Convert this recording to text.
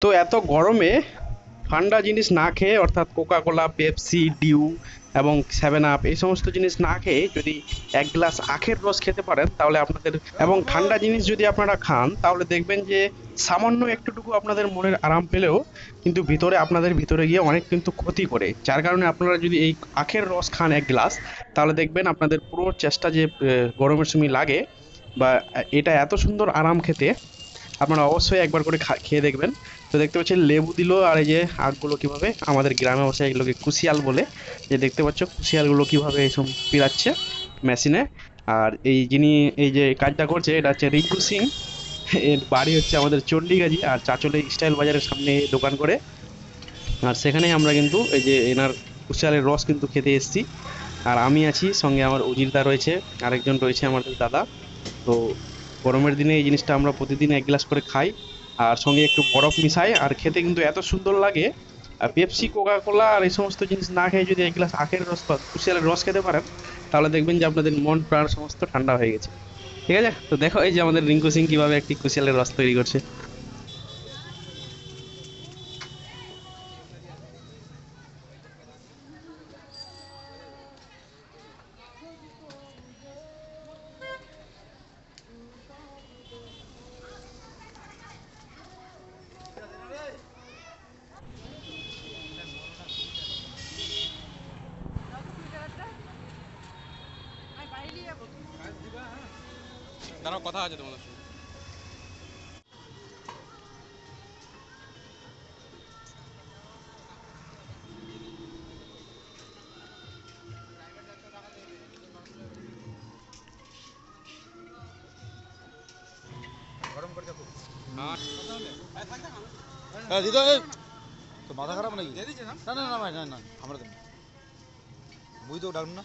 তো এত গরমে ঠান্ডা জিনিস না খেয়ে অর্থাৎ কোকা কোলা, পেপসি, ডিউ এবং সেভেন আপ এই সমস্ত জিনিস না খেয়ে যদি এক গ্লাস আখের রস খেতে পারেন তাহলে আপনাদের, এবং ঠান্ডা জিনিস যদি আপনারা খান তাহলে দেখবেন যে সামান্য একটুটুকু আপনাদের মনের আরাম পেলেও কিন্তু ভিতরে আপনাদের ভিতরে গিয়ে অনেক কিন্তু ক্ষতি করে। যার কারণে আপনারা যদি এই আখের রস খান এক গ্লাস, তাহলে দেখবেন আপনাদের পুরো চেষ্টা যে গরমের সময় লাগে বা এটা এত সুন্দর আরাম খেতে, আপনারা অবশ্যই একবার করে খেয়ে দেখবেন। তো দেখতে পাচ্ছেন লেবু দিল, আর এই যে আখগুলো কিভাবে আমাদের গ্রামে ভাষায় এগুলোকে কুশিয়াল বলে, যে দেখতে পাচ্ছ কুশিয়ালগুলো কিভাবে এইসব পিরাচ্ছে মেশিনে। আর এই যিনি এই যে কাজটা করছে এটা হচ্ছে রিঙ্কু সিং। এর বাড়ি হচ্ছে আমাদের চণ্ডীগাজি, আর চাচলে স্টাইল বাজারের সামনে দোকান করে। আর সেখানেই আমরা কিন্তু এই যে এনার কুশিয়ালের রস কিন্তু খেতে এসেছি। আর আমি আছি সঙ্গে, আমার উজিরদা রয়েছে, আরেকজন রয়েছে আমাদের দাদা। তো গরমের দিনে এই জিনিসটা আমরা প্রতিদিন এক গ্লাস করে খাই, আর সঙ্গে একটু বরফ মিশাই, আর খেতে কিন্তু এত সুন্দর লাগে। আর পেপসি, কোকা কোলা আর এই সমস্ত জিনিস না খেয়ে যদি এক গ্লাস আখের রস বা কুশিয়ালের রস খেতে পারেন, তাহলে দেখবেন যে আপনাদের মন প্রাণ সমস্ত ঠান্ডা হয়ে গেছে। ঠিক আছে, তো দেখো এই যে আমাদের রিঙ্কু সিং কিভাবে একটি কুশিয়ালের রস তৈরি করছে। দাঁড়াও, কথা আছে তোমাদের সঙ্গে। হ্যাঁ, হ্যাঁ দিদা, এই তো মাথা খারাপ নাকি? না না না ভাই, না না আমরা তো বুঝতেও ডাকুন না।